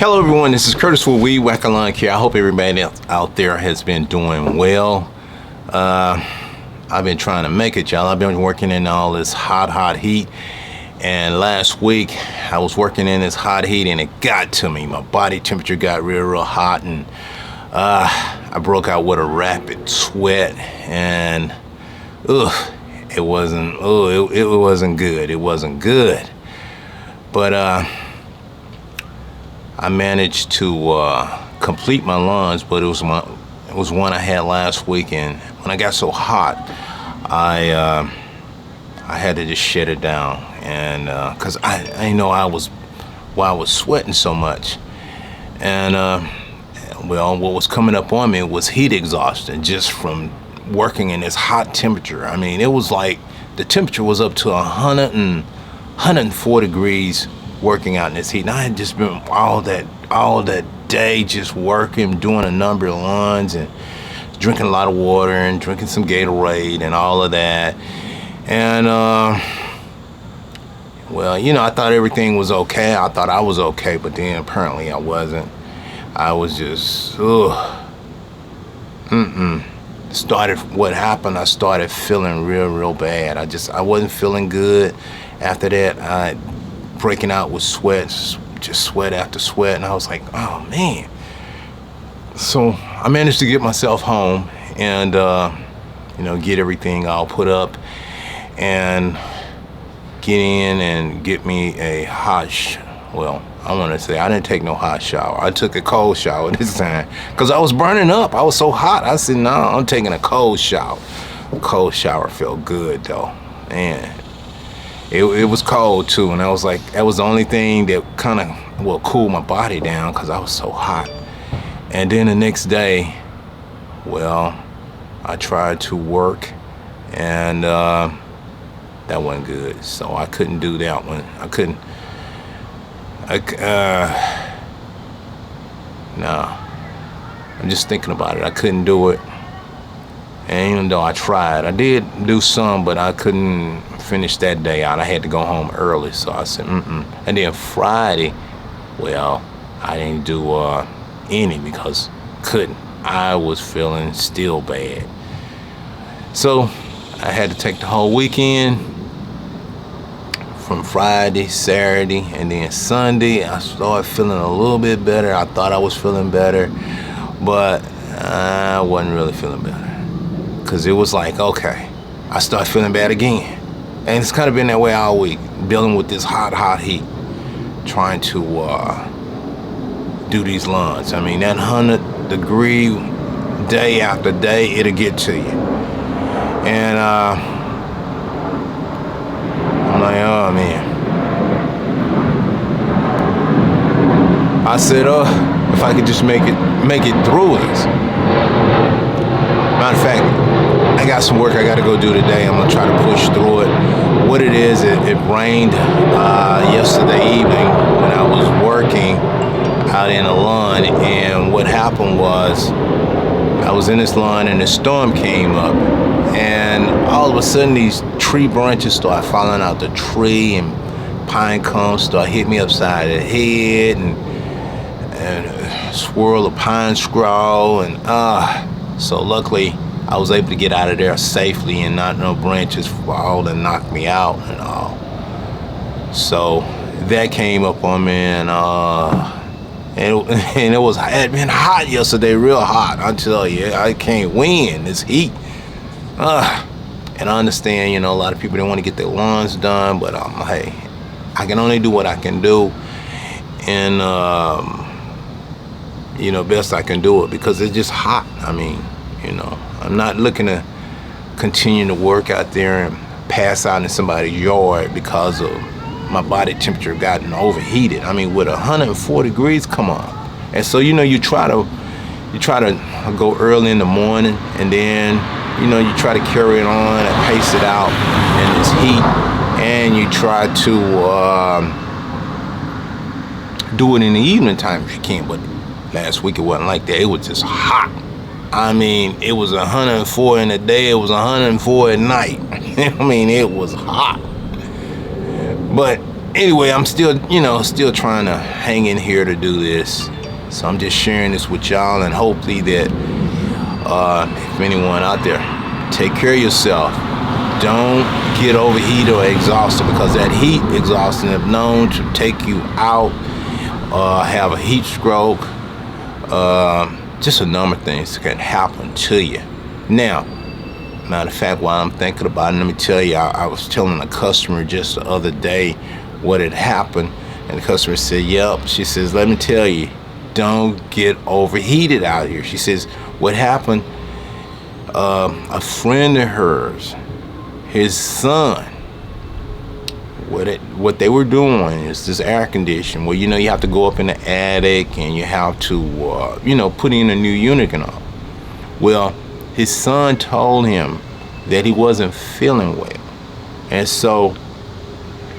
Hello everyone, this is Curtis with Weed Whack-A-Lunk here. I hope everybody out there has been doing well. I've been trying to make it, y'all. I've been working in all this hot heat. And last week, I was working in this hot heat and it got to me. My body temperature got real hot, and I broke out with a rapid sweat, and it wasn't good. It wasn't good. But I managed to complete my lunge, but it was one I had last week, and when I got so hot, I had to just shut it down, and because I know I was sweating so much, and well, what was coming up on me was heat exhaustion just from working in this hot temperature. I mean, it was like the temperature was up to 104 degrees working out in this heat, and I had just been all that day just working, doing a number of runs and drinking a lot of water and drinking some Gatorade and all of that. And well, you know, I thought everything was okay. I thought I was okay, but then apparently I wasn't. I was just what happened, I started feeling real bad. I wasn't feeling good. After that, breaking out with sweats, just sweat after sweat, and I was like, oh man. So I managed to get myself home and you know, get everything all put up and get in and get me a well, I want to say I didn't take no hot shower. I took a cold shower this time because I was burning up. I was so hot. I said, no, I'm taking a cold shower. A cold shower felt good though, man. It was cold too, and I was like, that was the only thing that kind of cooled my body down because I was so hot. And then the next day, well, I tried to work, and that wasn't good. So I couldn't do that one. No. I'm just thinking about it. I couldn't do it. And even though I tried, I did do some, but I couldn't finish that day out. I had to go home early, so I said, And then Friday, well, I didn't do any because couldn't. I was feeling still bad. So I had to take the whole weekend from Friday, Saturday, and then Sunday. I started feeling a little bit better. I thought I was feeling better, but I wasn't really feeling better. Because it was like, okay, I started feeling bad again. And it's kind of been that way all week, dealing with this hot heat, trying to do these lunges. I mean, that 100-degree day after day, it'll get to you. And I'm like, oh man. I said, if I could just make it through this. Matter of fact, I got some work I got to go do today. I'm gonna try to push through it. What it is, it rained yesterday evening when I was working out in a lawn, and what happened was I was in this lawn and the storm came up, and all of a sudden these tree branches started falling out the tree, and pine cones started hitting me upside the head, and a swirl of pine straw, and so luckily I was able to get out of there safely and not no branches fall and knock me out and all. So that came up on me, and it had been hot yesterday, real hot. I tell you, I can't win this heat. And I understand, you know, a lot of people don't want to get their lawns done, but hey, I can only do what I can do, and you know, best I can do it because it's just hot. I mean, you know, I'm not looking to continue to work out there and pass out in somebody's yard because of my body temperature gotten overheated. I mean, with 104 degrees, come on. And so, you know, you try to go early in the morning, and then, you know, you try to carry it on and pace it out in this heat, and you try to do it in the evening time if you can. But last week it wasn't like that. It was just hot. I mean, it was 104 in the day, it was 104 at night. I mean, it was hot. But Anyway, I'm still, still trying to hang in here to do this. So I'm just sharing this with y'all, and hopefully that if anyone out there, take care of yourself. Don't get overheated or exhausted, because that heat exhaustion is known to take you out, have a heat stroke, just a number of things can happen to you. Now, matter of fact, while I'm thinking about it, let me tell you, I was telling a customer just the other day what had happened, and the customer said, yep. She says, let me tell you, don't get overheated out here. She says, what happened, a friend of hers, his son, what they were doing is this air conditioning, where you have to go up in the attic and you have to put in a new unit and all. Well, his son told him that he wasn't feeling well, and so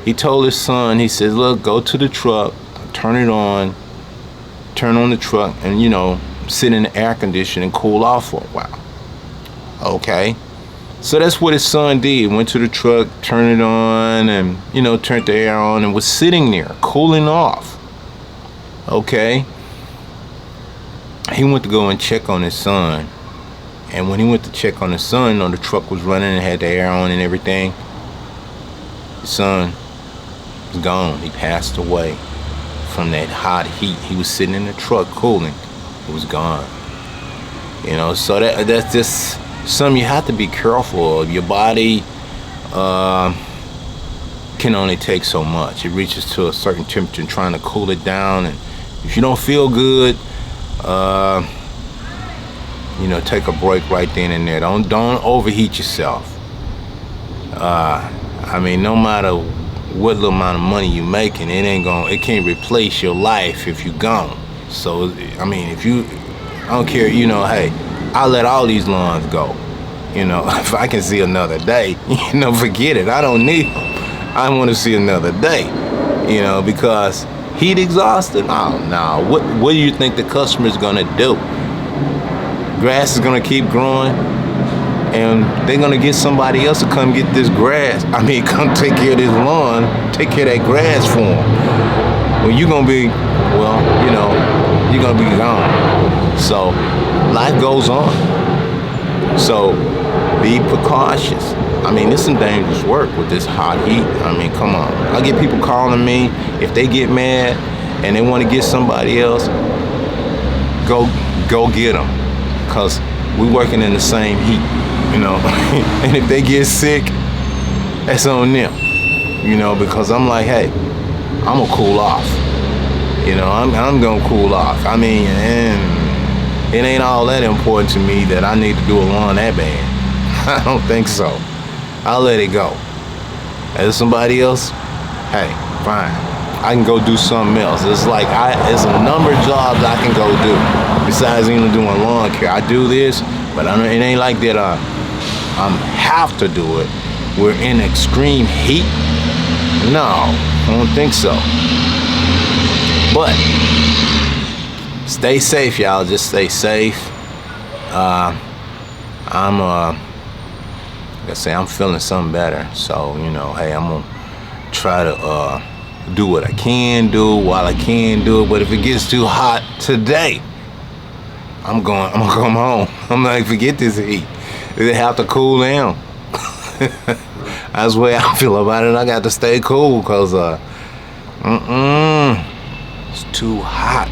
he told his son, he says, look, go to the truck, turn on the truck, and sit in the air conditioning and cool off for a while. Okay, so that's what his son did. Went to the truck, turned it on, and turned the air on, and was sitting there cooling off. Okay, he went to go and check on his son, and when he went to check on his son, the truck was running and had the air on and everything. His son was gone. He passed away from that hot heat. He was sitting in the truck cooling. It was gone. So that's just something you have to be careful of. Your body can only take so much. It reaches to a certain temperature, and trying to cool it down. And if you don't feel good, take a break right then and there. Don't overheat yourself. No matter what little amount of money you making, it can't replace your life if you gone. So I don't care, hey, I'll let all these lawns go. If I can see another day, forget it. I don't need them. I want to see another day, because heat exhausted. Oh no, what do you think the customer's gonna do? Grass is gonna keep growing, and they're gonna get somebody else to come get this grass. Come take care of this lawn, take care of that grass for them. Well, you're gonna be, you're gonna be gone. So life goes on. So be precautious. It's some dangerous work with this hot heat. Come on. I get people calling me. If they get mad and they want to get somebody else, go get them, because we're working in the same heat, and if they get sick, that's on them, because I'm like, hey, I'm gonna cool off. I'm gonna cool off. And it ain't all that important to me that I need to do a lawn that bad. I don't think so. I'll let it go. As somebody else, hey, fine. I can go do something else. It's like it's a number of jobs I can go do besides even doing lawn care. I do this, but it ain't like that. I have to do it. We're in extreme heat. No, I don't think so. But stay safe, y'all. Just stay safe. I'm feeling something better. So, hey, I'm gonna try to do what I can do while I can do it. But if it gets too hot today, I'm gonna come home. I'm like, forget this heat. It have to cool down. That's the way I feel about it. I got to stay cool, because it's too hot.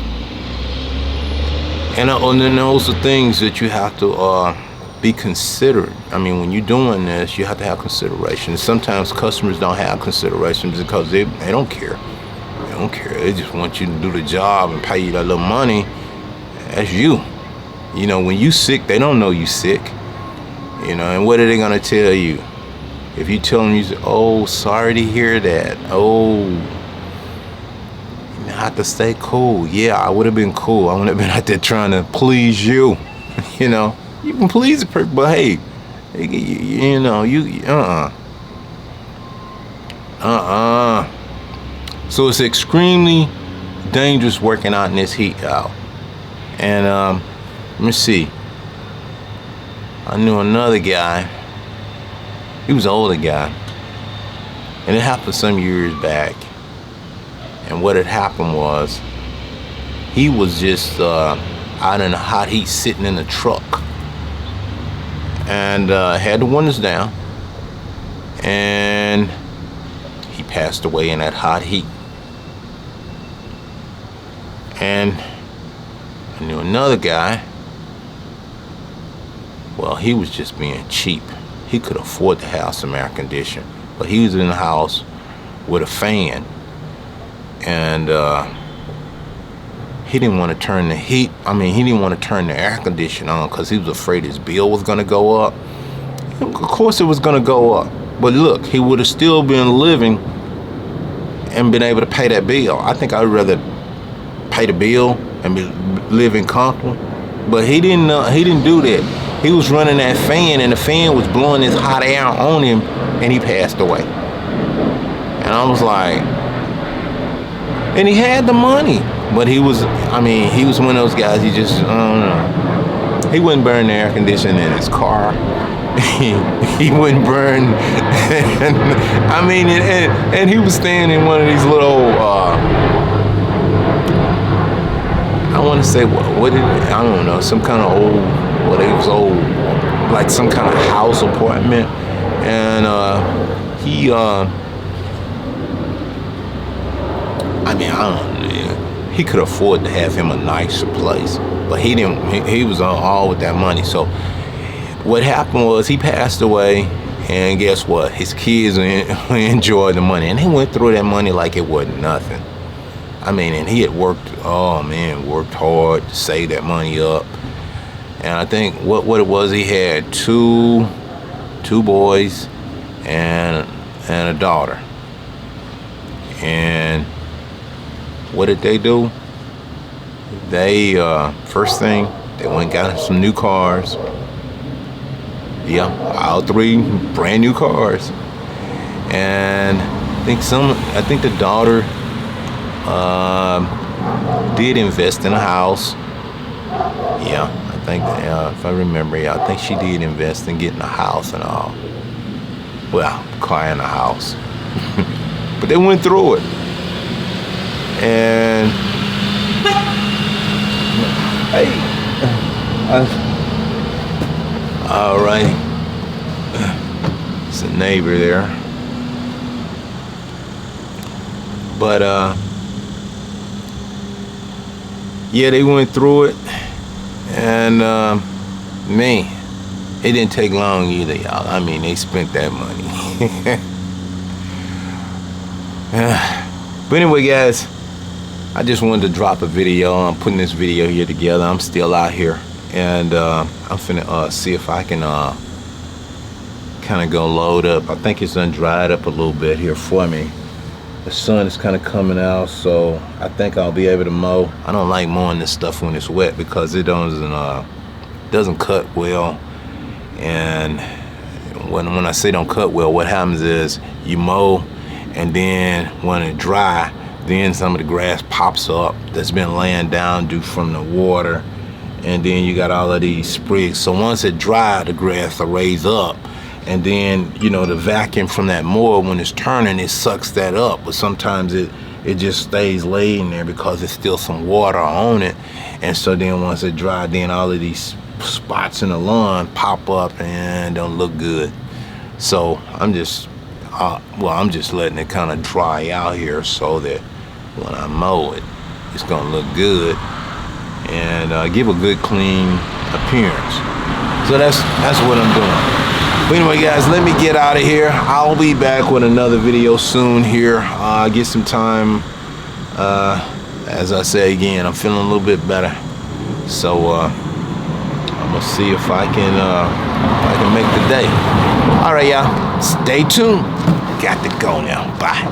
And then those are things that you have to be considerate. When you're doing this, you have to have consideration. Sometimes customers don't have consideration because they don't care. They don't care. They just want you to do the job and pay you that little money. That's you. When you sick, they don't know you sick. And what are they gonna tell you? If you tell them, you say, oh, sorry to hear that. Oh, you have to stay cool. Yeah, I would have been cool. I wouldn't have been out there trying to please you. You can please a person, but hey, So it's extremely dangerous working out in this heat out. And let me see. I knew another guy. He was an older guy, and it happened some years back. And what had happened was he was just out in the hot heat sitting in the truck, and had the windows down, and he passed away in that hot heat. And I knew another guy. Well, he was just being cheap. He could afford to have some air conditioning, but he was in the house with a fan, and he didn't want to turn the heat. He didn't want to turn the air conditioner on because he was afraid his bill was going to go up. Of course, it was going to go up, but look, he would have still been living and been able to pay that bill. I think I'd rather pay the bill and be living comfortable. But he didn't do that. He was running that fan, and the fan was blowing this hot air on him, and he passed away. And I was like, and he had the money, but he was one of those guys. He just, I don't know. He wouldn't burn the air conditioning in his car. He wouldn't burn. And he was staying in one of these little. I want to say what did I don't know, some kind of old, it was old, like some kind of house apartment, and he he could afford to have him a nicer place, but he didn't. He was on all with that money. So what happened was he passed away, and guess what? His kids enjoyed the money, and they went through that money like it wasn't nothing. And he had worked hard to save that money up. And I think what it was, he had two boys and a daughter. And what did they do? They first thing, they went and got some new cars. Yeah, all 3 brand new cars. And I think the daughter did invest in a house. Yeah, I think if I remember, I think she did invest in getting a house and all. Well, car and a house. But they went through it. And hey, all right, it's a neighbor there. But yeah, they went through it, and man, it didn't take long either, y'all. They spent that money. But anyway, guys, I just wanted to drop a video. I'm putting this video here together. I'm still out here, and I'm finna see if I can kind of go load up. I think it's undried up a little bit here for me. The sun is kind of coming out, so I think I'll be able to mow. I don't like mowing this stuff when it's wet because it doesn't cut well. And when I say don't cut well, what happens is you mow, and then when it dry, then some of the grass pops up that's been laying down due from the water, and then you got all of these sprigs. So once it dry, the grass will raise up, and then the vacuum from that mower, when it's turning, it sucks that up. But sometimes it just stays laying there because there's still some water on it. And so then once it dry, then all of these spots in the lawn pop up and don't look good. So I'm just letting it kind of dry out here so that when I mow it, it's gonna look good and give a good clean appearance. So that's what I'm doing. But anyway, guys, let me get out of here. I'll be back with another video soon here. Get some time. As I say again, I'm feeling a little bit better. So I'm gonna see if I can make the day. All right, y'all. Stay tuned. Got to go now. Bye.